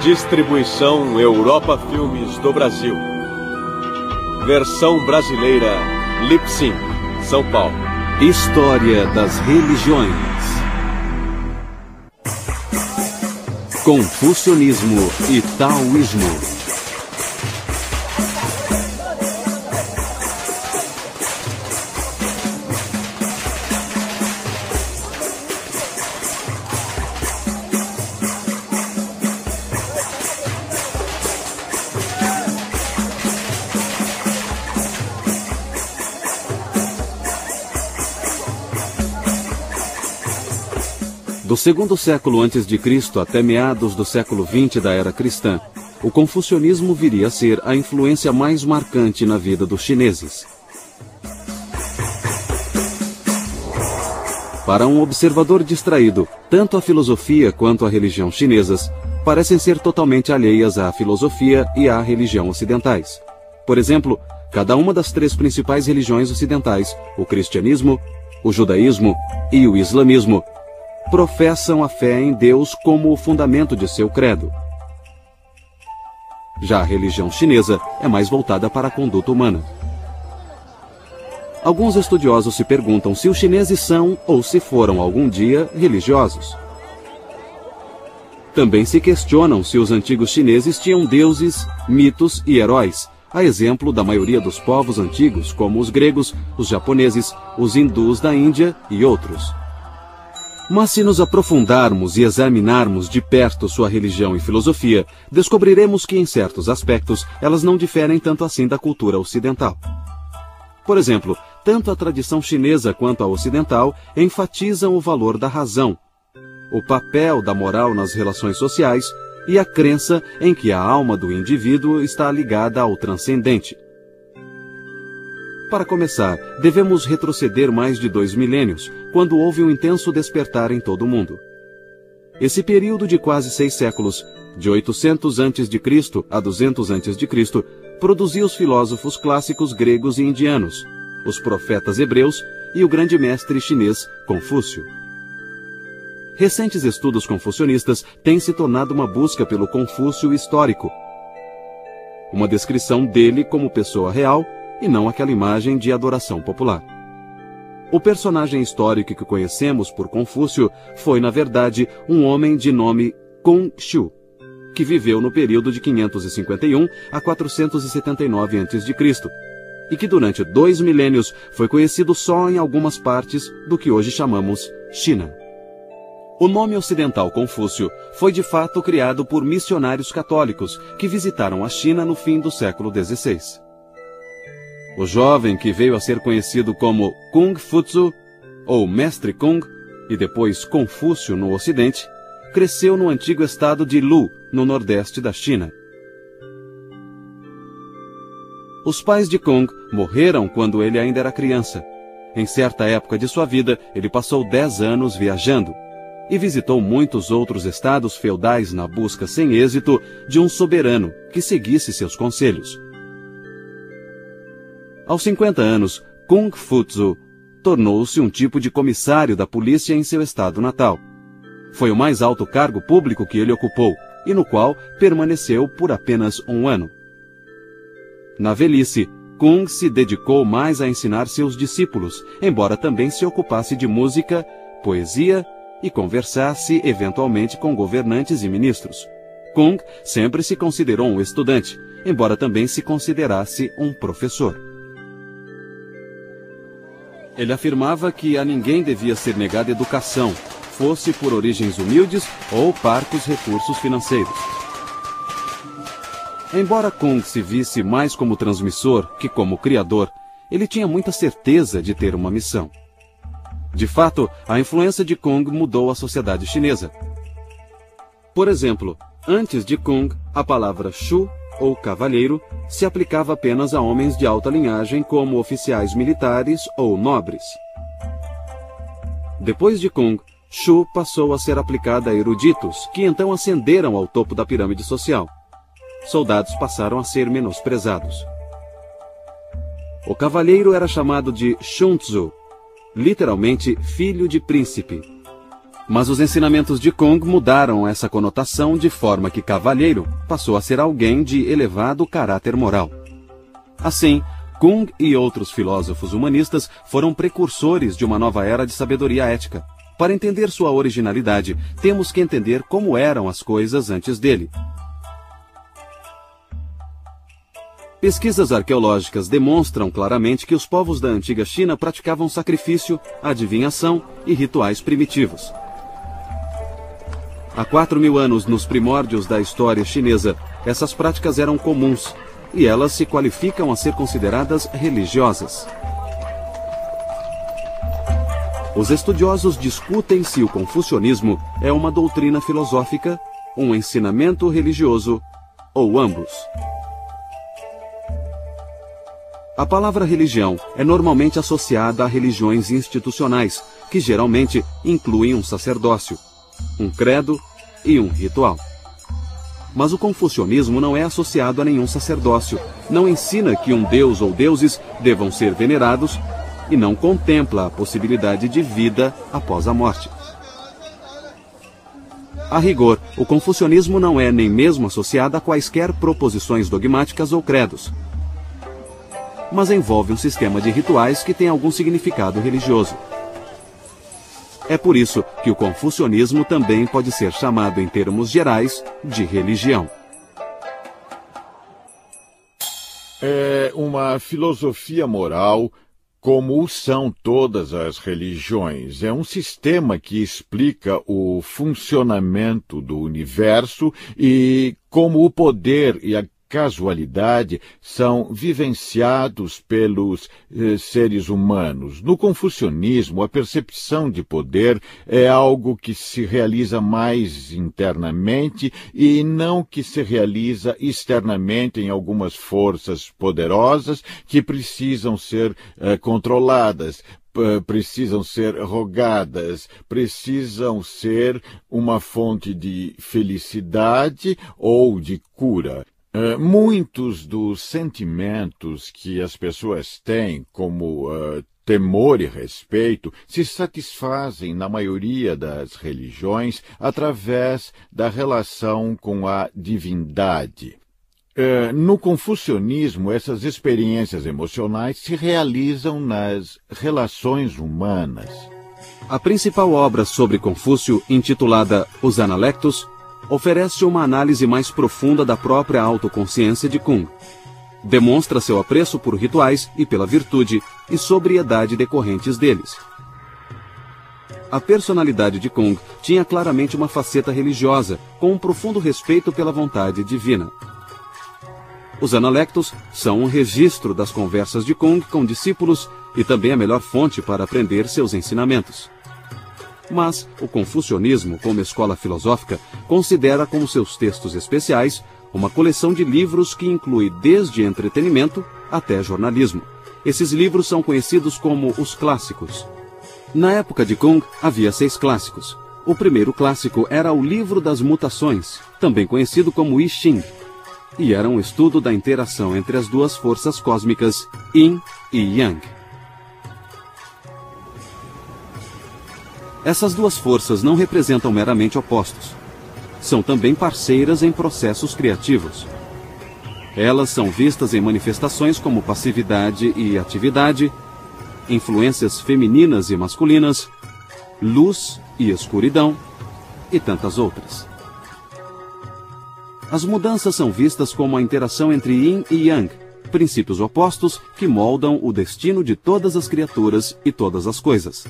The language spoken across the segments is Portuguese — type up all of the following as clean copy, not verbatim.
Distribuição Europa Filmes do Brasil. Versão brasileira Lipsync, São Paulo. História das religiões. Confucionismo e Taoísmo. Do segundo século a.C. até meados do século XX da era cristã, o confucionismo viria a ser a influência mais marcante na vida dos chineses. Para um observador distraído, tanto a filosofia quanto a religião chinesas parecem ser totalmente alheias à filosofia e à religião ocidentais. Por exemplo, cada uma das três principais religiões ocidentais, o cristianismo, o judaísmo e o islamismo, professam a fé em Deus como o fundamento de seu credo. Já a religião chinesa é mais voltada para a conduta humana. Alguns estudiosos se perguntam se os chineses são, ou se foram algum dia, religiosos. Também se questionam se os antigos chineses tinham deuses, mitos e heróis, a exemplo da maioria dos povos antigos, como os gregos, os japoneses, os hindus da Índia e outros. Mas se nos aprofundarmos e examinarmos de perto sua religião e filosofia, descobriremos que, em certos aspectos, elas não diferem tanto assim da cultura ocidental. Por exemplo, tanto a tradição chinesa quanto a ocidental enfatizam o valor da razão, o papel da moral nas relações sociais e a crença em que a alma do indivíduo está ligada ao transcendente. Para começar, devemos retroceder mais de 2 milênios, quando houve um intenso despertar em todo o mundo. Esse período de quase 6 séculos, de 800 a.C. a 200 a.C., produziu os filósofos clássicos gregos e indianos, os profetas hebreus e o grande mestre chinês Confúcio. Recentes estudos confucionistas têm se tornado uma busca pelo Confúcio histórico, uma descrição dele como pessoa real e não aquela imagem de adoração popular. O personagem histórico que conhecemos por Confúcio foi, na verdade, um homem de nome Kong Shu, que viveu no período de 551 a 479 a.C., e que durante 2 milênios foi conhecido só em algumas partes do que hoje chamamos China. O nome ocidental Confúcio foi de fato criado por missionários católicos que visitaram a China no fim do século XVI. O jovem, que veio a ser conhecido como Kung Futsu, ou Mestre Kung, e depois Confúcio no Ocidente, cresceu no antigo estado de Lu, no nordeste da China. Os pais de Kung morreram quando ele ainda era criança. Em certa época de sua vida, ele passou 10 anos viajando e visitou muitos outros estados feudais na busca sem êxito de um soberano que seguisse seus conselhos. Aos 50 anos, Kung Futsu tornou-se um tipo de comissário da polícia em seu estado natal. Foi o mais alto cargo público que ele ocupou e no qual permaneceu por apenas 1 ano. Na velhice, Kung se dedicou mais a ensinar seus discípulos, embora também se ocupasse de música, poesia e conversasse eventualmente com governantes e ministros. Kung sempre se considerou um estudante, embora também se considerasse um professor. Ele afirmava que a ninguém devia ser negada educação, fosse por origens humildes ou parcos recursos financeiros. Embora Kung se visse mais como transmissor que como criador, ele tinha muita certeza de ter uma missão. De fato, a influência de Kung mudou a sociedade chinesa. Por exemplo, antes de Kung, a palavra Shu, ou cavalheiro, se aplicava apenas a homens de alta linhagem como oficiais militares ou nobres. Depois de Kung, Shu passou a ser aplicada a eruditos, que então ascenderam ao topo da pirâmide social. Soldados passaram a ser menosprezados. O cavalheiro era chamado de Shunzu, literalmente filho de príncipe. Mas os ensinamentos de Kung mudaram essa conotação de forma que cavalheiro passou a ser alguém de elevado caráter moral. Assim, Kung e outros filósofos humanistas foram precursores de uma nova era de sabedoria ética. Para entender sua originalidade, temos que entender como eram as coisas antes dele. Pesquisas arqueológicas demonstram claramente que os povos da antiga China praticavam sacrifício, adivinhação e rituais primitivos. Há 4.000 anos, nos primórdios da história chinesa, essas práticas eram comuns, e elas se qualificam a ser consideradas religiosas. Os estudiosos discutem se o confucionismo é uma doutrina filosófica, um ensinamento religioso ou ambos. A palavra religião é normalmente associada a religiões institucionais, que geralmente incluem um sacerdócio, um credo e um ritual. Mas o confucionismo não é associado a nenhum sacerdócio, não ensina que um deus ou deuses devam ser venerados e não contempla a possibilidade de vida após a morte. A rigor, o confucionismo não é nem mesmo associado a quaisquer proposições dogmáticas ou credos, mas envolve um sistema de rituais que tem algum significado religioso. É por isso que o confucionismo também pode ser chamado, em termos gerais, de religião. É uma filosofia moral, como são todas as religiões. É um sistema que explica o funcionamento do universo e como o poder e a casualidade são vivenciados pelos seres humanos. No confucionismo, a percepção de poder é algo que se realiza mais internamente e não que se realiza externamente em algumas forças poderosas que precisam ser controladas, precisam ser rogadas, precisam ser uma fonte de felicidade ou de cura. Muitos dos sentimentos que as pessoas têm, como temor e respeito, se satisfazem na maioria das religiões através da relação com a divindade. No confucionismo, essas experiências emocionais se realizam nas relações humanas. A principal obra sobre Confúcio, intitulada Os Analectos, oferece uma análise mais profunda da própria autoconsciência de Kung. Demonstra seu apreço por rituais e pela virtude e sobriedade decorrentes deles. A personalidade de Kung tinha claramente uma faceta religiosa, com um profundo respeito pela vontade divina. Os Analectos são um registro das conversas de Kung com discípulos e também a melhor fonte para aprender seus ensinamentos. Mas o confucionismo, como escola filosófica, considera como seus textos especiais uma coleção de livros que inclui desde entretenimento até jornalismo. Esses livros são conhecidos como os clássicos. Na época de Kung, havia 6 clássicos. O primeiro clássico era o Livro das Mutações, também conhecido como I Ching, e era um estudo da interação entre as duas forças cósmicas, Yin e Yang. Essas duas forças não representam meramente opostos. São também parceiras em processos criativos. Elas são vistas em manifestações como passividade e atividade, influências femininas e masculinas, luz e escuridão, e tantas outras. As mudanças são vistas como a interação entre Yin e Yang, princípios opostos que moldam o destino de todas as criaturas e todas as coisas.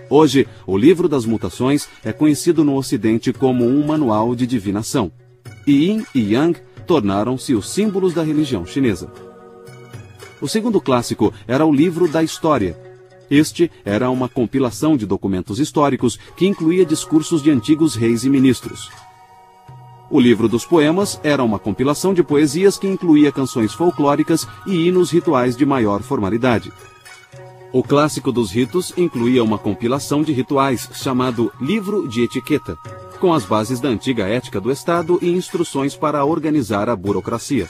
Hoje, o Livro das Mutações é conhecido no Ocidente como um manual de divinação. E Yin e Yang tornaram-se os símbolos da religião chinesa. O segundo clássico era o Livro da História. Este era uma compilação de documentos históricos que incluía discursos de antigos reis e ministros. O Livro dos Poemas era uma compilação de poesias que incluía canções folclóricas e hinos rituais de maior formalidade. O Clássico dos Ritos incluía uma compilação de rituais chamado Livro de Etiqueta, com as bases da antiga ética do Estado e instruções para organizar a burocracia.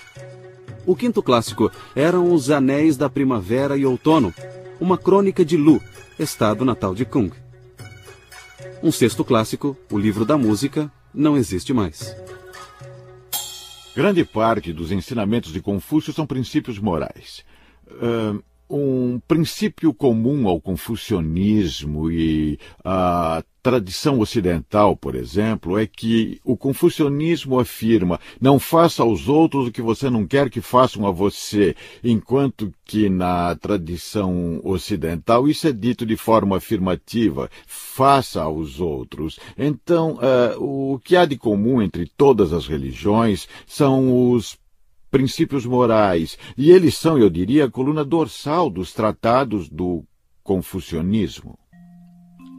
O quinto clássico eram os Anéis da Primavera e Outono, uma crônica de Lu, estado natal de Kung. Um sexto clássico, o livro da música, não existe mais. Grande parte dos ensinamentos de Confúcio são princípios morais. Um princípio comum ao confucionismo e à tradição ocidental, por exemplo, é que o confucionismo afirma: não faça aos outros o que você não quer que façam a você, enquanto que na tradição ocidental isso é dito de forma afirmativa: faça aos outros. Então, o que há de comum entre todas as religiões são os princípios morais, e eles são, eu diria, a coluna dorsal dos tratados do confucionismo.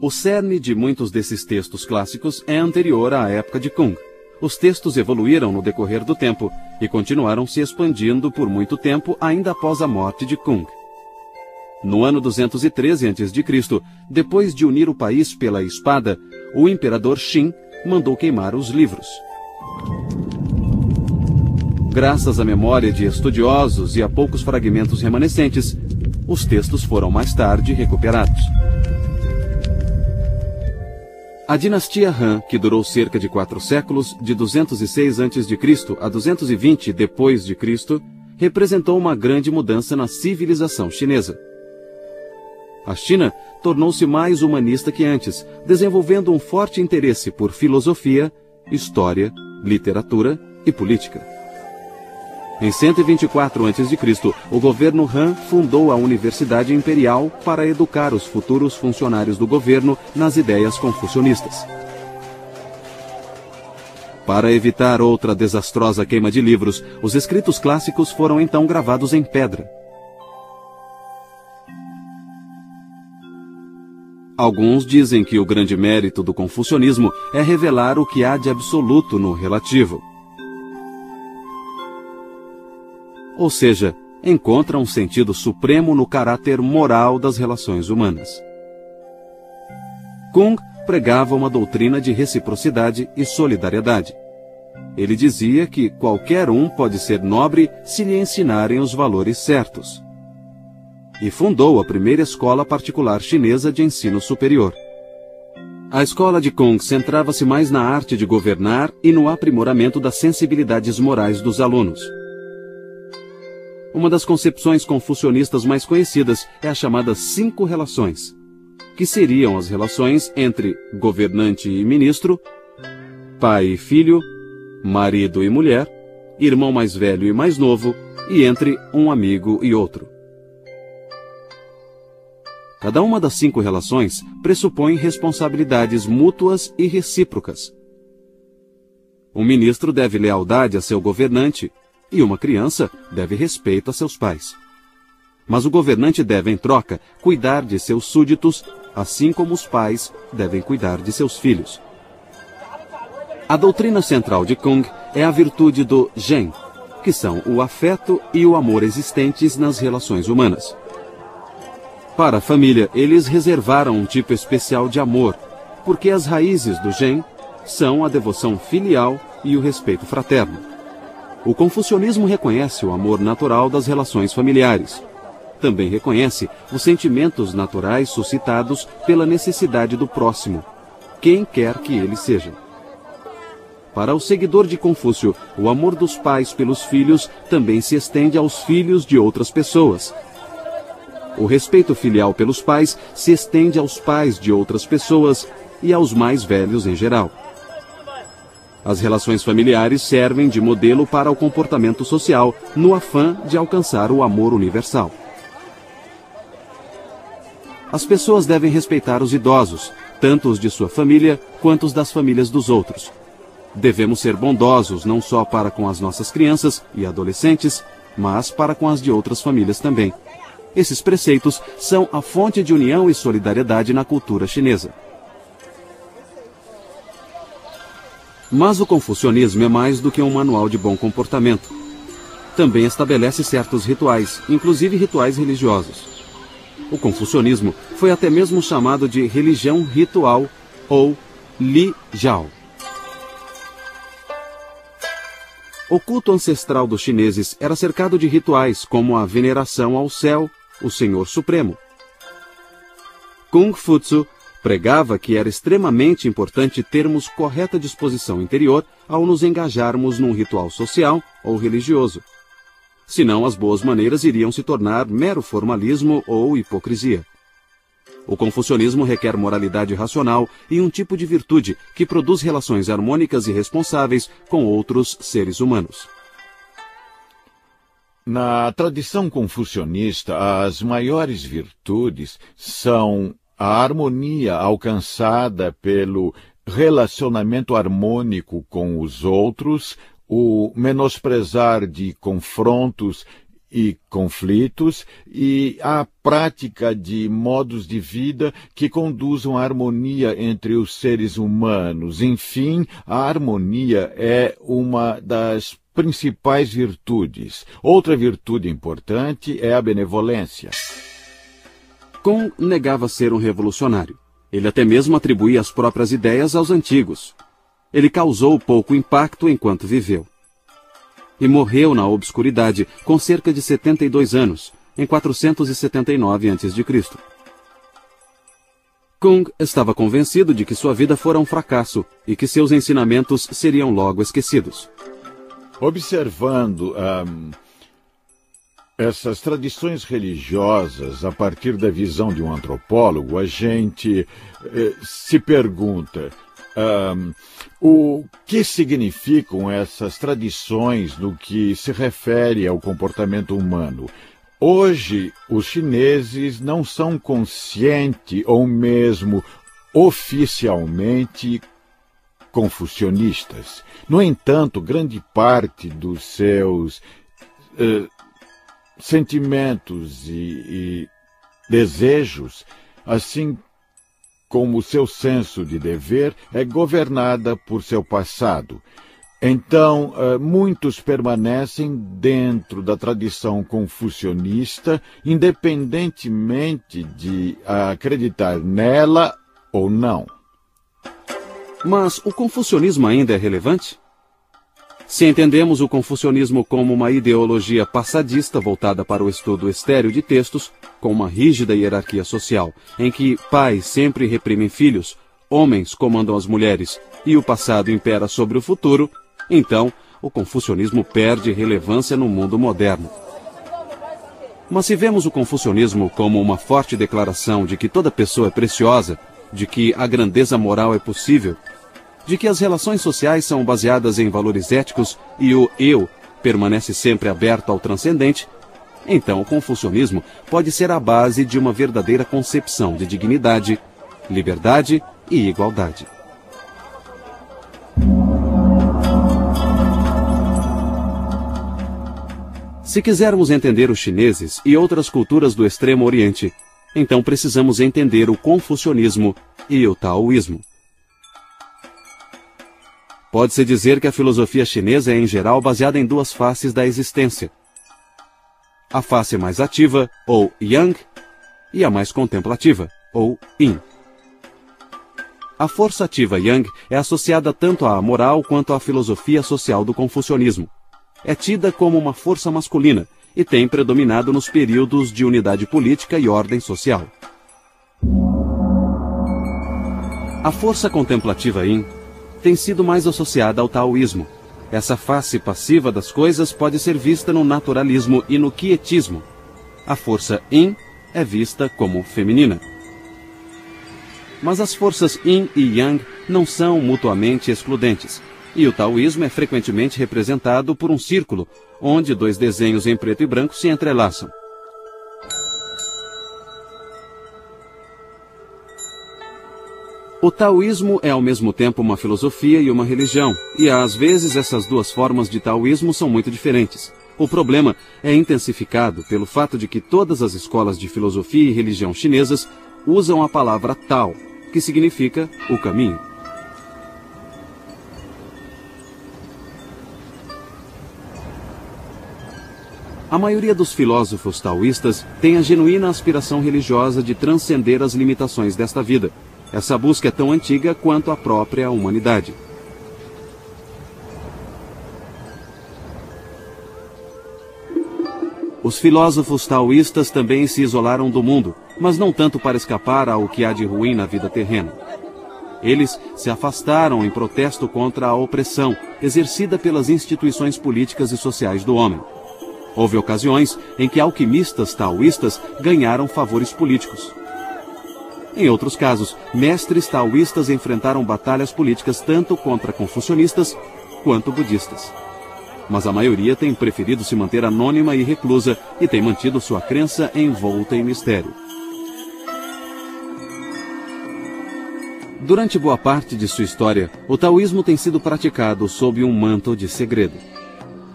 O cerne de muitos desses textos clássicos é anterior à época de Kung. Os textos evoluíram no decorrer do tempo e continuaram se expandindo por muito tempo ainda após a morte de Kung. No ano 213 a.C., depois de unir o país pela espada, o imperador Qin mandou queimar os livros. Graças à memória de estudiosos e a poucos fragmentos remanescentes, os textos foram mais tarde recuperados. A dinastia Han, que durou cerca de 4 séculos, de 206 a.C. a 220 d.C., representou uma grande mudança na civilização chinesa. A China tornou-se mais humanista que antes, desenvolvendo um forte interesse por filosofia, história, literatura e política. Em 124 a.C., o governo Han fundou a Universidade Imperial para educar os futuros funcionários do governo nas ideias confucionistas. Para evitar outra desastrosa queima de livros, os escritos clássicos foram então gravados em pedra. Alguns dizem que o grande mérito do confucionismo é revelar o que há de absoluto no relativo. Ou seja, encontra um sentido supremo no caráter moral das relações humanas. Kung pregava uma doutrina de reciprocidade e solidariedade. Ele dizia que qualquer um pode ser nobre se lhe ensinarem os valores certos. E fundou a primeira escola particular chinesa de ensino superior. A escola de Kung centrava-se mais na arte de governar e no aprimoramento das sensibilidades morais dos alunos. Uma das concepções confucionistas mais conhecidas é a chamada 5 relações, que seriam as relações entre governante e ministro, pai e filho, marido e mulher, irmão mais velho e mais novo, e entre um amigo e outro. Cada uma das 5 relações pressupõe responsabilidades mútuas e recíprocas. Um ministro deve lealdade a seu governante, e uma criança deve respeito a seus pais. Mas o governante deve, em troca, cuidar de seus súditos, assim como os pais devem cuidar de seus filhos. A doutrina central de Kung é a virtude do Zhen, que são o afeto e o amor existentes nas relações humanas. Para a família, eles reservaram um tipo especial de amor, porque as raízes do Zhen são a devoção filial e o respeito fraterno. O confucionismo reconhece o amor natural das relações familiares. Também reconhece os sentimentos naturais suscitados pela necessidade do próximo, quem quer que ele seja. Para o seguidor de Confúcio, o amor dos pais pelos filhos também se estende aos filhos de outras pessoas. O respeito filial pelos pais se estende aos pais de outras pessoas e aos mais velhos em geral. As relações familiares servem de modelo para o comportamento social, no afã de alcançar o amor universal. As pessoas devem respeitar os idosos, tanto os de sua família quanto os das famílias dos outros. Devemos ser bondosos não só para com as nossas crianças e adolescentes, mas para com as de outras famílias também. Esses preceitos são a fonte de união e solidariedade na cultura chinesa. Mas o confucionismo é mais do que um manual de bom comportamento. Também estabelece certos rituais, inclusive rituais religiosos. O confucionismo foi até mesmo chamado de religião ritual ou Li Jiao. O culto ancestral dos chineses era cercado de rituais como a veneração ao céu, o Senhor Supremo. Kung Futsu Pregava que era extremamente importante termos correta disposição interior ao nos engajarmos num ritual social ou religioso. Senão, as boas maneiras iriam se tornar mero formalismo ou hipocrisia. O confucionismo requer moralidade racional e um tipo de virtude que produz relações harmônicas e responsáveis com outros seres humanos. Na tradição confucionista, as maiores virtudes são a harmonia alcançada pelo relacionamento harmônico com os outros, o menosprezar de confrontos e conflitos e a prática de modos de vida que conduzam à harmonia entre os seres humanos. Enfim, a harmonia é uma das principais virtudes. Outra virtude importante é a benevolência. Kuhn negava ser um revolucionário. Ele até mesmo atribuía as próprias ideias aos antigos. Ele causou pouco impacto enquanto viveu. E morreu na obscuridade com cerca de 72 anos, em 479 a.C. Kuhn estava convencido de que sua vida fora um fracasso e que seus ensinamentos seriam logo esquecidos. Observando essas tradições religiosas a partir da visão de um antropólogo, a gente se pergunta o que significam essas tradições no que se refere ao comportamento humano. Hoje, os chineses não são conscientes ou mesmo oficialmente confucionistas. No entanto, grande parte dos seus sentimentos e desejos, assim como seu senso de dever, é governada por seu passado. Então, muitos permanecem dentro da tradição confucionista, independentemente de acreditar nela ou não. Mas o confucionismo ainda é relevante? Se entendemos o confucionismo como uma ideologia passadista voltada para o estudo estéril de textos, com uma rígida hierarquia social, em que pais sempre reprimem filhos, homens comandam as mulheres e o passado impera sobre o futuro, então o confucionismo perde relevância no mundo moderno. Mas se vemos o confucionismo como uma forte declaração de que toda pessoa é preciosa, de que a grandeza moral é possível, de que as relações sociais são baseadas em valores éticos e o eu permanece sempre aberto ao transcendente, então o confucionismo pode ser a base de uma verdadeira concepção de dignidade, liberdade e igualdade. Se quisermos entender os chineses e outras culturas do Extremo Oriente, então precisamos entender o confucionismo e o taoísmo. Pode-se dizer que a filosofia chinesa é, em geral, baseada em duas faces da existência. A face mais ativa, ou Yang, e a mais contemplativa, ou Yin. A força ativa Yang é associada tanto à moral quanto à filosofia social do confucionismo. É tida como uma força masculina e tem predominado nos períodos de unidade política e ordem social. A força contemplativa Yin tem sido mais associada ao taoísmo. Essa face passiva das coisas pode ser vista no naturalismo e no quietismo. A força Yin é vista como feminina. Mas as forças Yin e Yang não são mutuamente excludentes, e o taoísmo é frequentemente representado por um círculo, onde dois desenhos em preto e branco se entrelaçam. O taoísmo é ao mesmo tempo uma filosofia e uma religião, e às vezes essas duas formas de taoísmo são muito diferentes. O problema é intensificado pelo fato de que todas as escolas de filosofia e religião chinesas usam a palavra Tao, que significa o caminho. A maioria dos filósofos taoístas tem a genuína aspiração religiosa de transcender as limitações desta vida. Essa busca é tão antiga quanto a própria humanidade. Os filósofos taoístas também se isolaram do mundo, mas não tanto para escapar ao que há de ruim na vida terrena. Eles se afastaram em protesto contra a opressão exercida pelas instituições políticas e sociais do homem. Houve ocasiões em que alquimistas taoístas ganharam favores políticos. Em outros casos, mestres taoístas enfrentaram batalhas políticas tanto contra confucionistas quanto budistas. Mas a maioria tem preferido se manter anônima e reclusa e tem mantido sua crença envolta em mistério. Durante boa parte de sua história, o taoísmo tem sido praticado sob um manto de segredo.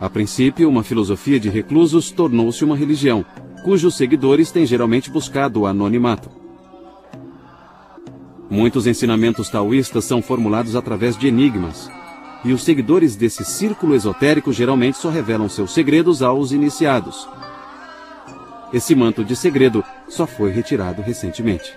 A princípio, uma filosofia de reclusos tornou-se uma religião, cujos seguidores têm geralmente buscado o anonimato. Muitos ensinamentos taoístas são formulados através de enigmas, e os seguidores desse círculo esotérico geralmente só revelam seus segredos aos iniciados. Esse manto de segredo só foi retirado recentemente.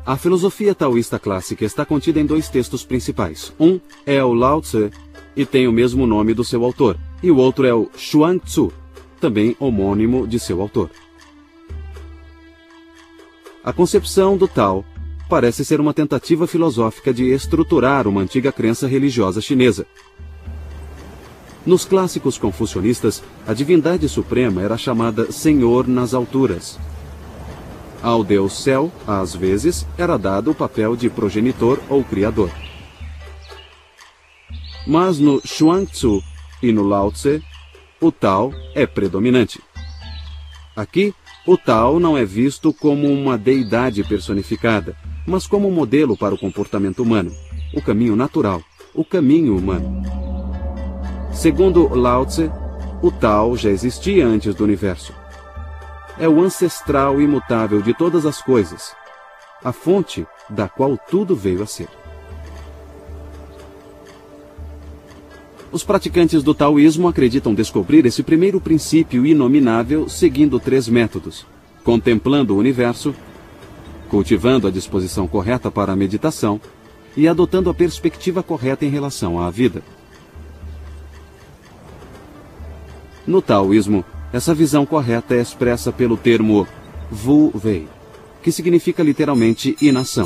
A filosofia taoísta clássica está contida em dois textos principais. Um é o Lao Tse, e tem o mesmo nome do seu autor, e o outro é o Chuang Tzu, também homônimo de seu autor. A concepção do Tao parece ser uma tentativa filosófica de estruturar uma antiga crença religiosa chinesa. Nos clássicos confucionistas, a divindade suprema era chamada Senhor nas alturas. Ao Deus Céu, às vezes, era dado o papel de progenitor ou criador. Mas no Chuang Tzu e no Lao Tse, o Tao é predominante. Aqui, o Tao não é visto como uma deidade personificada, mas como um modelo para o comportamento humano, o caminho natural, o caminho humano. Segundo Lao Tse, o Tao já existia antes do universo. É o ancestral imutável de todas as coisas, a fonte da qual tudo veio a ser. Os praticantes do taoísmo acreditam descobrir esse primeiro princípio inominável seguindo 3 métodos: contemplando o universo, cultivando a disposição correta para a meditação e adotando a perspectiva correta em relação à vida. No taoísmo, essa visão correta é expressa pelo termo Wu Wei, que significa literalmente inação.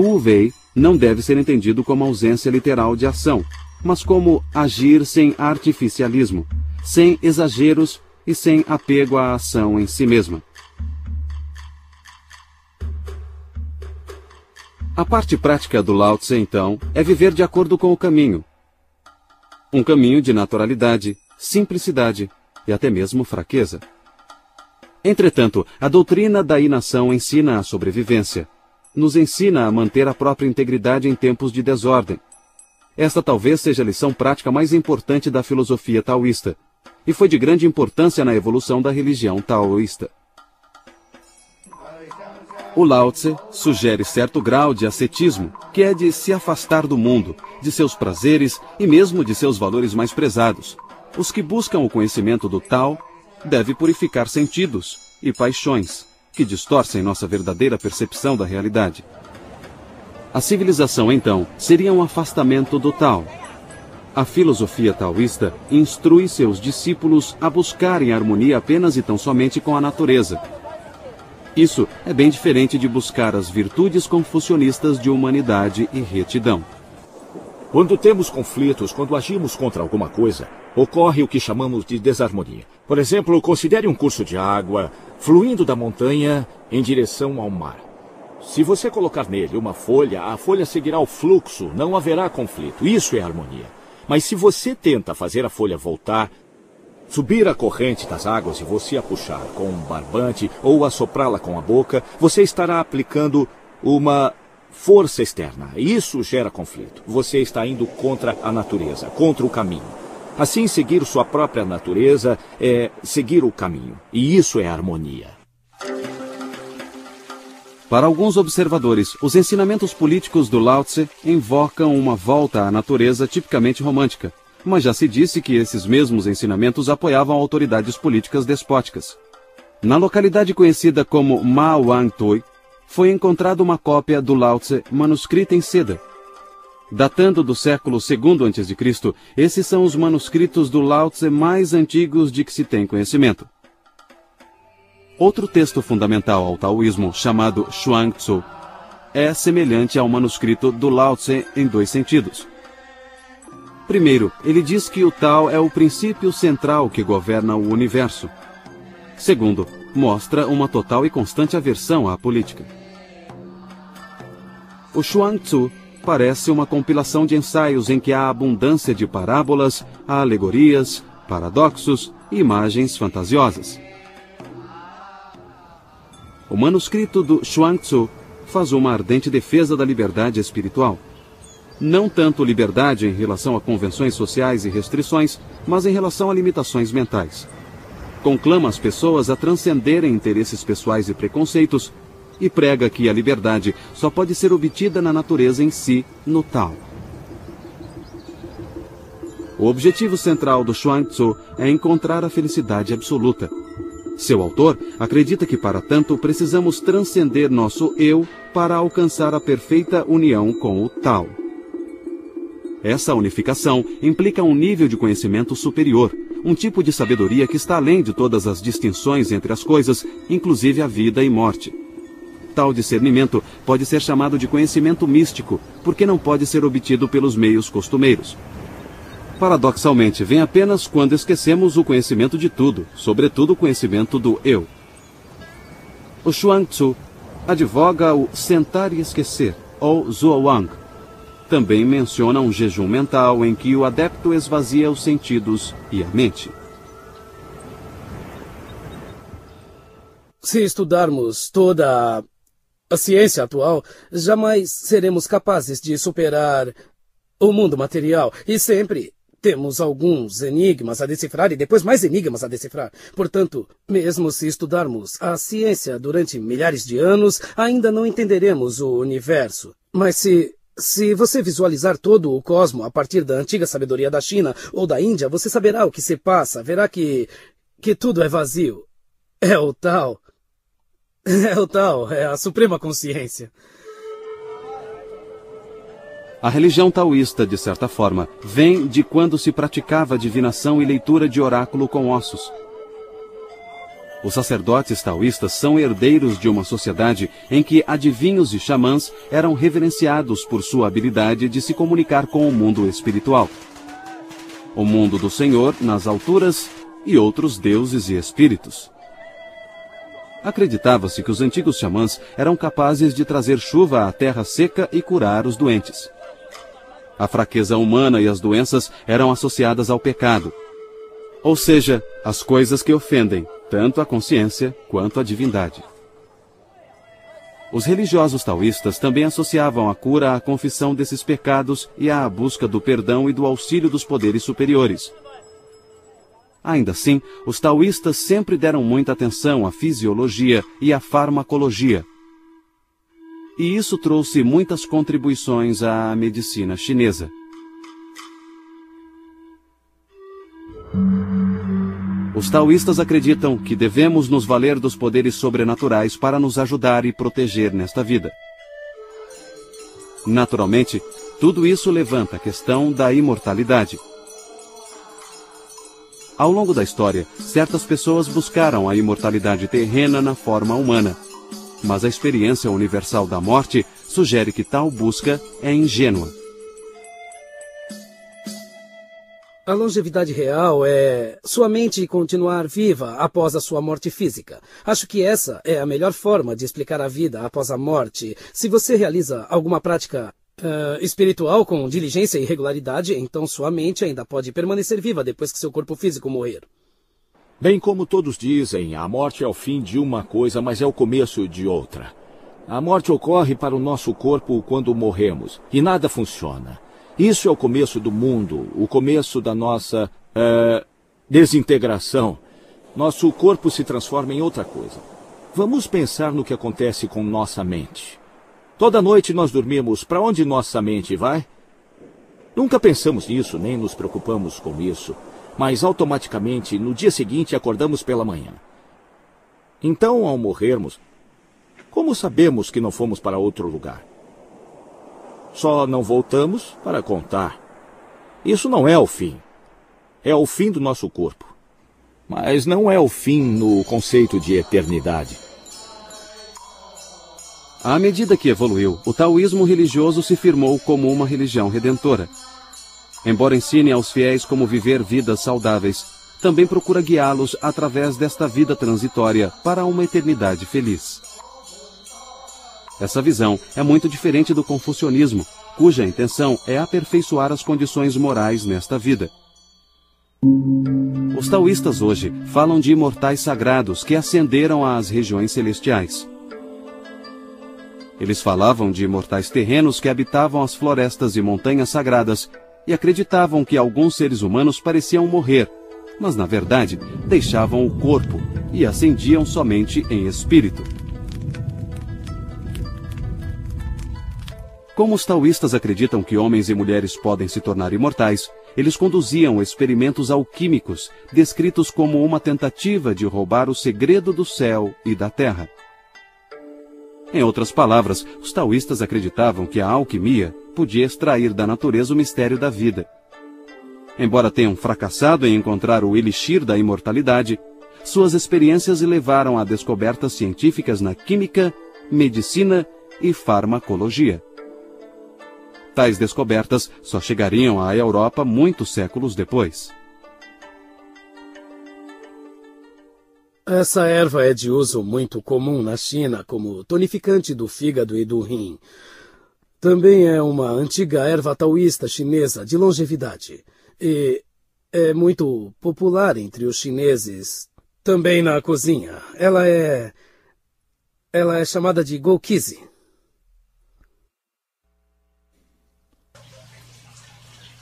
Wu Wei não deve ser entendido como ausência literal de ação, mas como agir sem artificialismo, sem exageros e sem apego à ação em si mesma. A parte prática do Lao Tse, então, é viver de acordo com o caminho. Um caminho de naturalidade, simplicidade e até mesmo fraqueza. Entretanto, a doutrina da inação ensina a sobrevivência. Nos ensina a manter a própria integridade em tempos de desordem. Esta talvez seja a lição prática mais importante da filosofia taoísta, e foi de grande importância na evolução da religião taoísta. O Lao Tse sugere certo grau de ascetismo, que é de se afastar do mundo, de seus prazeres e mesmo de seus valores mais prezados. Os que buscam o conhecimento do Tao devem purificar sentidos e paixões, que distorcem nossa verdadeira percepção da realidade. A civilização, então, seria um afastamento do Tao. A filosofia taoísta instrui seus discípulos a buscarem harmonia apenas e tão somente com a natureza. Isso é bem diferente de buscar as virtudes confucionistas de humanidade e retidão. Quando temos conflitos, quando agimos contra alguma coisa, ocorre o que chamamos de desarmonia. Por exemplo, considere um curso de água fluindo da montanha em direção ao mar. Se você colocar nele uma folha, a folha seguirá o fluxo, não haverá conflito. Isso é harmonia. Mas se você tenta fazer a folha voltar, subir a corrente das águas e você a puxar com um barbante ou assoprá-la com a boca, você estará aplicando uma força externa. Isso gera conflito. Você está indo contra a natureza, contra o caminho. Assim, seguir sua própria natureza é seguir o caminho. E isso é harmonia. Para alguns observadores, os ensinamentos políticos do Lao Tse invocam uma volta à natureza tipicamente romântica, mas já se disse que esses mesmos ensinamentos apoiavam autoridades políticas despóticas. Na localidade conhecida como Ma Wang Toi, foi encontrada uma cópia do Lao Tse manuscrita em seda. Datando do século II a.C., esses são os manuscritos do Lao Tse mais antigos de que se tem conhecimento. Outro texto fundamental ao taoísmo, chamado Xuang Tzu, é semelhante ao manuscrito do Lao Tse em dois sentidos. Primeiro, ele diz que o Tao é o princípio central que governa o universo. Segundo, mostra uma total e constante aversão à política. O Xuang Tzu parece uma compilação de ensaios em que há abundância de parábolas, alegorias, paradoxos e imagens fantasiosas. O manuscrito do Xuang Tzu faz uma ardente defesa da liberdade espiritual. Não tanto liberdade em relação a convenções sociais e restrições, mas em relação a limitações mentais. Conclama as pessoas a transcenderem interesses pessoais e preconceitos e prega que a liberdade só pode ser obtida na natureza em si, no Tao. O objetivo central do Xuang Tzu é encontrar a felicidade absoluta. Seu autor acredita que, para tanto, precisamos transcender nosso eu para alcançar a perfeita união com o Tao. Essa unificação implica um nível de conhecimento superior, um tipo de sabedoria que está além de todas as distinções entre as coisas, inclusive a vida e morte. Tal discernimento pode ser chamado de conhecimento místico, porque não pode ser obtido pelos meios costumeiros. Paradoxalmente, vem apenas quando esquecemos o conhecimento de tudo, sobretudo o conhecimento do eu. O Xuang Tzu advoga o sentar e esquecer, ou Zhuowang. Também menciona um jejum mental em que o adepto esvazia os sentidos e a mente. Se estudarmos toda a ciência atual, jamais seremos capazes de superar o mundo material e sempre temos alguns enigmas a decifrar e depois mais enigmas a decifrar. Portanto, mesmo se estudarmos a ciência durante milhares de anos, ainda não entenderemos o universo. Mas se você visualizar todo o cosmo a partir da antiga sabedoria da China ou da Índia, você saberá o que se passa, verá que tudo é vazio. É o Tao. É o Tao, é a suprema consciência. A religião taoísta, de certa forma, vem de quando se praticava divinação e leitura de oráculo com ossos. Os sacerdotes taoístas são herdeiros de uma sociedade em que adivinhos e xamãs eram reverenciados por sua habilidade de se comunicar com o mundo espiritual. O mundo do Senhor nas alturas e outros deuses e espíritos. Acreditava-se que os antigos xamãs eram capazes de trazer chuva à terra seca e curar os doentes. A fraqueza humana e as doenças eram associadas ao pecado, ou seja, as coisas que ofendem tanto a consciência quanto a divindade. Os religiosos taoístas também associavam a cura à confissão desses pecados e à busca do perdão e do auxílio dos poderes superiores. Ainda assim, os taoístas sempre deram muita atenção à fisiologia e à farmacologia. E isso trouxe muitas contribuições à medicina chinesa. Os taoístas acreditam que devemos nos valer dos poderes sobrenaturais para nos ajudar e proteger nesta vida. Naturalmente, tudo isso levanta a questão da imortalidade. Ao longo da história, certas pessoas buscaram a imortalidade terrena na forma humana, mas a experiência universal da morte sugere que tal busca é ingênua. A longevidade real é sua mente continuar viva após a sua morte física. Acho que essa é a melhor forma de explicar a vida após a morte. Se você realiza alguma prática espiritual com diligência e regularidade, então sua mente ainda pode permanecer viva depois que seu corpo físico morrer. Bem como todos dizem, a morte é o fim de uma coisa, mas é o começo de outra. A morte ocorre para o nosso corpo quando morremos, e nada funciona. Isso é o começo do mundo, o começo da nossa desintegração. Nosso corpo se transforma em outra coisa. Vamos pensar no que acontece com nossa mente. Toda noite nós dormimos. Para onde nossa mente vai? Nunca pensamos nisso, nem nos preocupamos com isso. Mas automaticamente, no dia seguinte, acordamos pela manhã. Então, ao morrermos, como sabemos que não fomos para outro lugar? Só não voltamos para contar. Isso não é o fim. É o fim do nosso corpo. Mas não é o fim no conceito de eternidade. À medida que evoluiu, o taoísmo religioso se firmou como uma religião redentora. Embora ensine aos fiéis como viver vidas saudáveis, também procura guiá-los através desta vida transitória para uma eternidade feliz. Essa visão é muito diferente do confucionismo, cuja intenção é aperfeiçoar as condições morais nesta vida. Os taoístas hoje falam de imortais sagrados que ascenderam às regiões celestiais. Eles falavam de imortais terrenos que habitavam as florestas e montanhas sagradas e acreditavam que alguns seres humanos pareciam morrer, mas na verdade deixavam o corpo e ascendiam somente em espírito. Como os taoístas acreditam que homens e mulheres podem se tornar imortais, eles conduziam experimentos alquímicos, descritos como uma tentativa de roubar o segredo do céu e da terra. Em outras palavras, os taoístas acreditavam que a alquimia podia extrair da natureza o mistério da vida. Embora tenham fracassado em encontrar o elixir da imortalidade, suas experiências levaram a descobertas científicas na química, medicina e farmacologia. Tais descobertas só chegariam à Europa muitos séculos depois. Essa erva é de uso muito comum na China como tonificante do fígado e do rim. Também é uma antiga erva taoísta chinesa de longevidade e é muito popular entre os chineses. Também na cozinha. Ela é chamada de gouqizi.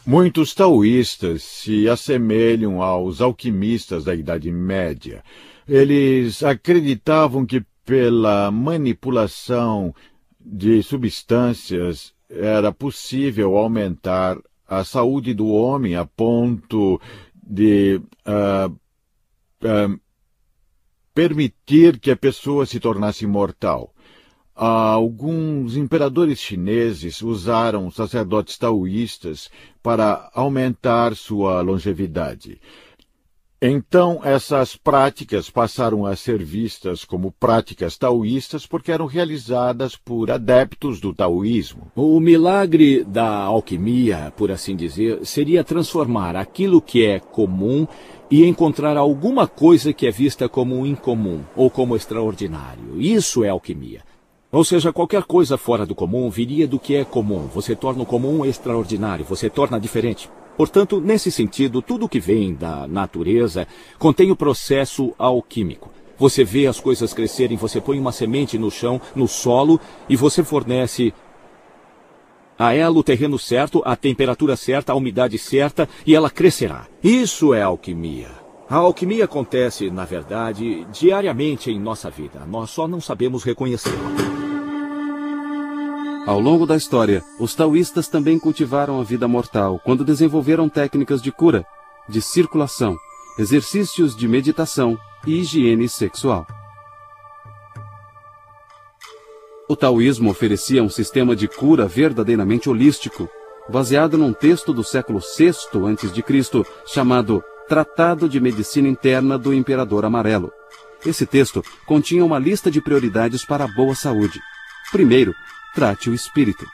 Muitos taoístas se assemelham aos alquimistas da Idade Média. Eles acreditavam que pela manipulação de substâncias era possível aumentar a saúde do homem a ponto de permitir que a pessoa se tornasse imortal. Alguns imperadores chineses usaram sacerdotes taoístas para aumentar sua longevidade. Então, essas práticas passaram a ser vistas como práticas taoístas porque eram realizadas por adeptos do taoísmo. O milagre da alquimia, por assim dizer, seria transformar aquilo que é comum e encontrar alguma coisa que é vista como incomum ou como extraordinário. Isso é alquimia. Ou seja, qualquer coisa fora do comum viria do que é comum. Você torna o comum extraordinário, você torna diferente. Portanto, nesse sentido, tudo que vem da natureza contém o processo alquímico. Você vê as coisas crescerem, você põe uma semente no chão, no solo, e você fornece a ela o terreno certo, a temperatura certa, a umidade certa, e ela crescerá. Isso é alquimia. A alquimia acontece, na verdade, diariamente em nossa vida. Nós só não sabemos reconhecê-la. Ao longo da história, os taoístas também cultivaram a vida mortal quando desenvolveram técnicas de cura, de circulação, exercícios de meditação e higiene sexual. O taoísmo oferecia um sistema de cura verdadeiramente holístico, baseado num texto do século VI a.C., chamado Tratado de Medicina Interna do Imperador Amarelo. Esse texto continha uma lista de prioridades para a boa saúde. Primeiro, trate o espírito.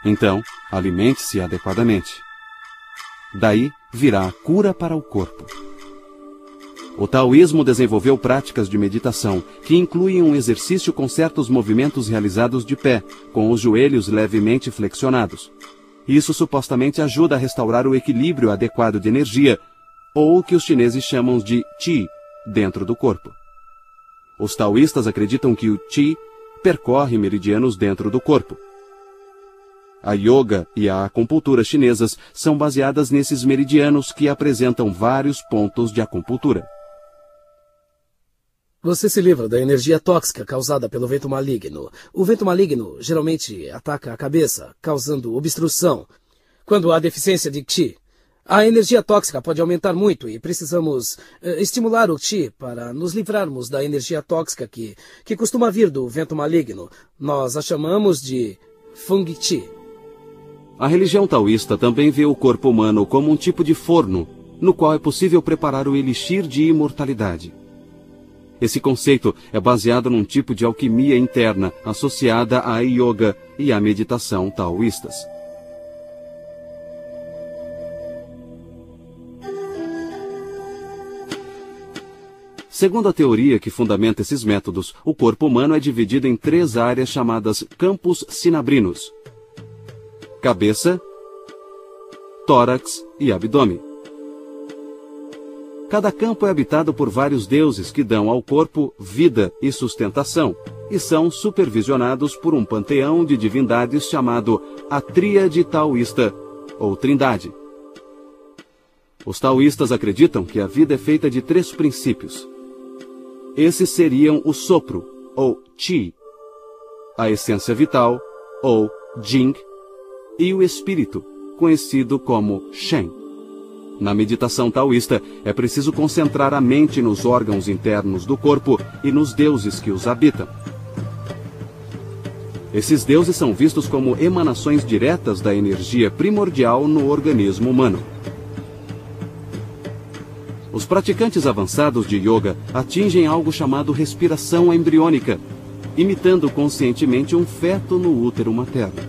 Então, alimente-se adequadamente. Daí virá a cura para o corpo. O taoísmo desenvolveu práticas de meditação que incluem um exercício com certos movimentos realizados de pé, com os joelhos levemente flexionados. Isso supostamente ajuda a restaurar o equilíbrio adequado de energia, ou o que os chineses chamam de Qi, dentro do corpo. Os taoístas acreditam que o Qi percorre meridianos dentro do corpo. A yoga e a acupuntura chinesas são baseadas nesses meridianos que apresentam vários pontos de acupuntura. Você se livra da energia tóxica causada pelo vento maligno. O vento maligno geralmente ataca a cabeça, causando obstrução. Quando há deficiência de Qi, a energia tóxica pode aumentar muito e precisamos estimular o Qi para nos livrarmos da energia tóxica que costuma vir do vento maligno. Nós a chamamos de Feng Qi. A religião taoísta também vê o corpo humano como um tipo de forno, no qual é possível preparar o elixir de imortalidade. Esse conceito é baseado num tipo de alquimia interna associada à yoga e à meditação taoístas. Segundo a teoria que fundamenta esses métodos, o corpo humano é dividido em 3 áreas chamadas campos sinabrinos: cabeça, tórax e abdômen. Cada campo é habitado por vários deuses que dão ao corpo vida e sustentação, e são supervisionados por um panteão de divindades chamado a Tríade Taoísta, ou Trindade. Os taoístas acreditam que a vida é feita de 3 princípios. Esses seriam o sopro, ou Qi, a essência vital, ou Jing, e o espírito, conhecido como Shen. Na meditação taoísta, é preciso concentrar a mente nos órgãos internos do corpo e nos deuses que os habitam. Esses deuses são vistos como emanações diretas da energia primordial no organismo humano. Os praticantes avançados de yoga atingem algo chamado respiração embriônica, imitando conscientemente um feto no útero materno.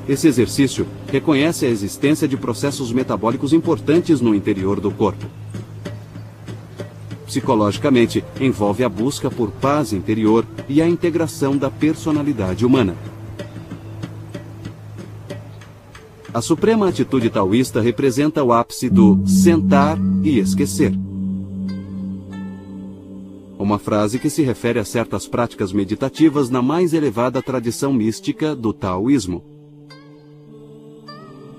Esse exercício reconhece a existência de processos metabólicos importantes no interior do corpo. Psicologicamente, envolve a busca por paz interior e a integração da personalidade humana. A suprema atitude taoísta representa o ápice do sentar e esquecer. Uma frase que se refere a certas práticas meditativas na mais elevada tradição mística do taoísmo.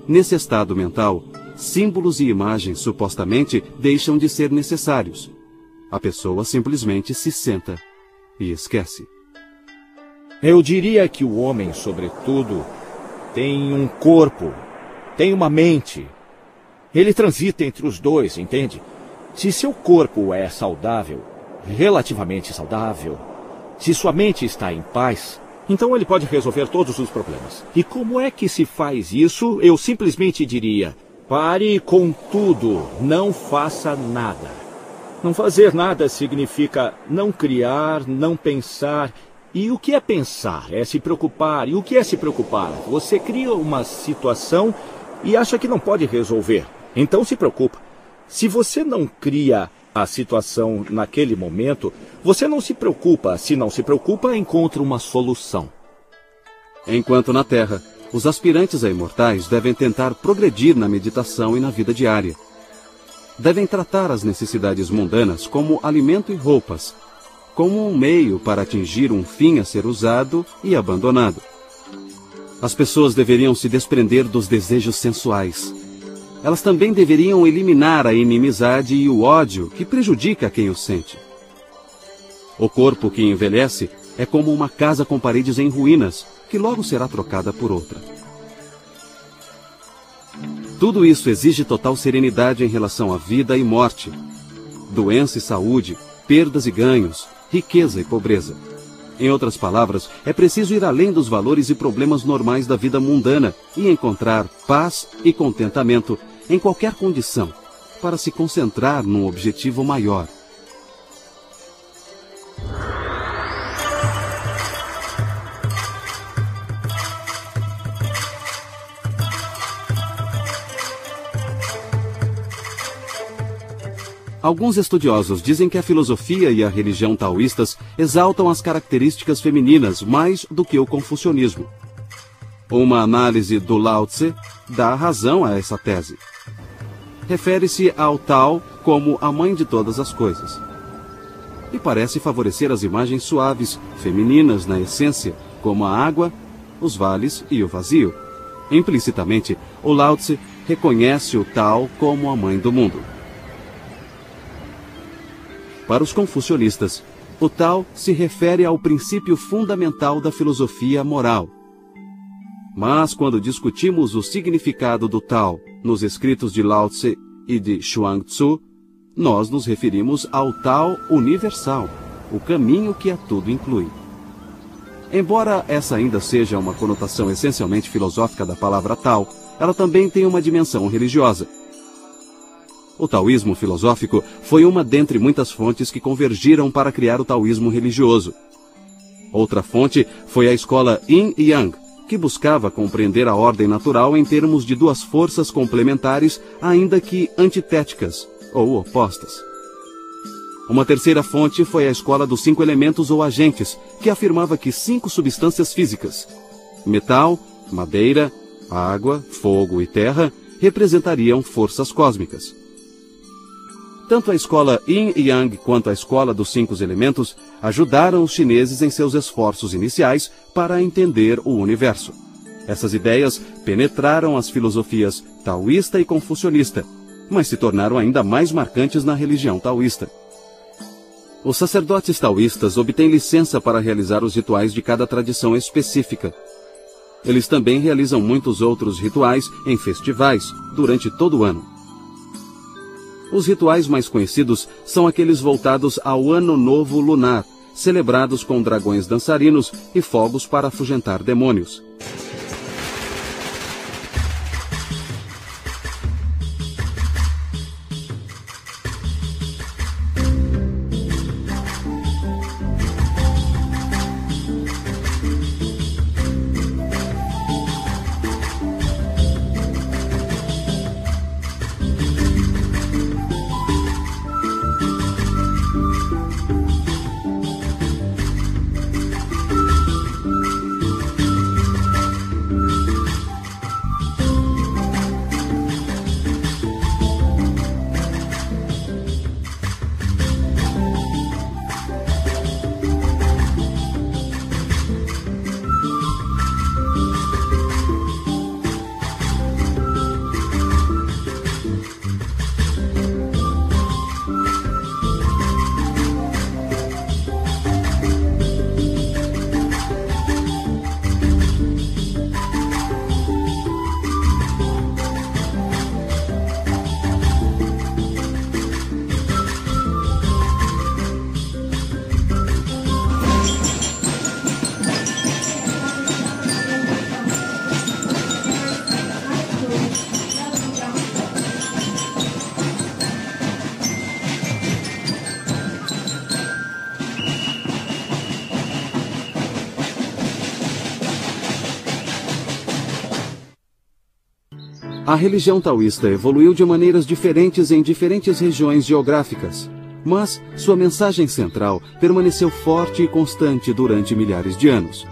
Nesse estado mental, símbolos e imagens supostamente deixam de ser necessários. A pessoa simplesmente se senta e esquece. Eu diria que o homem, sobretudo, tem um corpo, tem uma mente. Ele transita entre os dois, entende? Se seu corpo é saudável, relativamente saudável, se sua mente está em paz, então ele pode resolver todos os problemas. E como é que se faz isso? Eu simplesmente diria, Pare com tudo, não faça nada. Não fazer nada significa não criar, não pensar. E o que é pensar? É se preocupar. E o que é se preocupar? Você cria uma situação e acha que não pode resolver. Então se preocupa. Se você não cria a situação naquele momento, você não se preocupa. Se não se preocupa, encontra uma solução. Enquanto na Terra, os aspirantes a imortais devem tentar progredir na meditação e na vida diária. Devem tratar as necessidades mundanas como alimento e roupas, como um meio para atingir um fim a ser usado e abandonado. As pessoas deveriam se desprender dos desejos sensuais. Elas também deveriam eliminar a inimizade e o ódio que prejudica quem o sente. O corpo que envelhece é como uma casa com paredes em ruínas, que logo será trocada por outra. Tudo isso exige total serenidade em relação à vida e morte, doença e saúde, perdas e ganhos, riqueza e pobreza. Em outras palavras, é preciso ir além dos valores e problemas normais da vida mundana e encontrar paz e contentamento em qualquer condição, para se concentrar num objetivo maior. Alguns estudiosos dizem que a filosofia e a religião taoístas exaltam as características femininas mais do que o confucionismo. Uma análise do Lao Tse dá razão a essa tese. Refere-se ao Tao como a mãe de todas as coisas. E parece favorecer as imagens suaves, femininas na essência, como a água, os vales e o vazio. Implicitamente, o Lao Tse reconhece o Tao como a mãe do mundo. Para os confucionistas, o Tao se refere ao princípio fundamental da filosofia moral. Mas quando discutimos o significado do Tao nos escritos de Lao Tse e de Chuang-Tzu, nós nos referimos ao Tao universal, o caminho que a tudo inclui. Embora essa ainda seja uma conotação essencialmente filosófica da palavra Tao, ela também tem uma dimensão religiosa. O taoísmo filosófico foi uma dentre muitas fontes que convergiram para criar o taoísmo religioso. Outra fonte foi a escola Yin e Yang, que buscava compreender a ordem natural em termos de duas forças complementares, ainda que antitéticas ou opostas. Uma terceira fonte foi a escola dos 5 elementos ou agentes, que afirmava que 5 substâncias físicas, metal, madeira, água, fogo e terra, representariam forças cósmicas. Tanto a escola Yin e Yang quanto a escola dos 5 elementos ajudaram os chineses em seus esforços iniciais para entender o universo. Essas ideias penetraram as filosofias taoísta e confucionista, mas se tornaram ainda mais marcantes na religião taoísta. Os sacerdotes taoístas obtêm licença para realizar os rituais de cada tradição específica. Eles também realizam muitos outros rituais em festivais durante todo o ano. Os rituais mais conhecidos são aqueles voltados ao Ano Novo Lunar, celebrados com dragões dançarinos e fogos para afugentar demônios. A religião taoísta evoluiu de maneiras diferentes em diferentes regiões geográficas, mas sua mensagem central permaneceu forte e constante durante milhares de anos.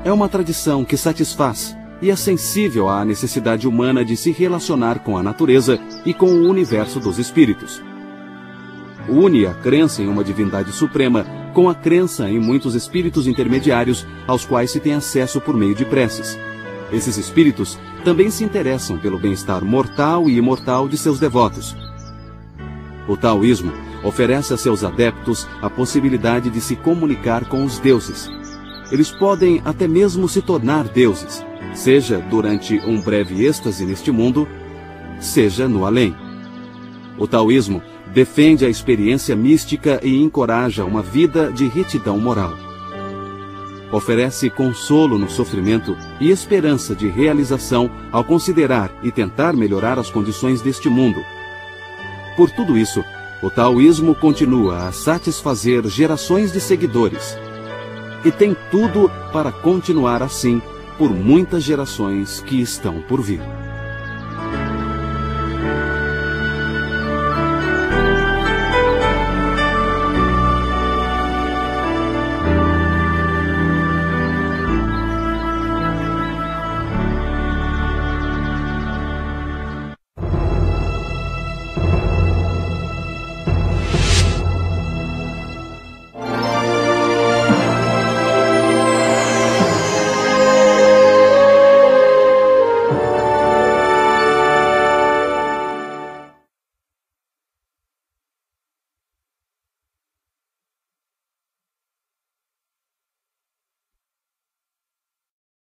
É uma tradição que satisfaz e é sensível à necessidade humana de se relacionar com a natureza e com o universo dos espíritos. Une a crença em uma divindade suprema com a crença em muitos espíritos intermediários aos quais se tem acesso por meio de preces. Esses espíritos também se interessam pelo bem-estar mortal e imortal de seus devotos. O taoísmo oferece a seus adeptos a possibilidade de se comunicar com os deuses. Eles podem até mesmo se tornar deuses, seja durante um breve êxtase neste mundo, seja no além. O taoísmo defende a experiência mística e encoraja uma vida de retidão moral. Oferece consolo no sofrimento e esperança de realização ao considerar e tentar melhorar as condições deste mundo. Por tudo isso, o taoísmo continua a satisfazer gerações de seguidores. E tem tudo para continuar assim por muitas gerações que estão por vir.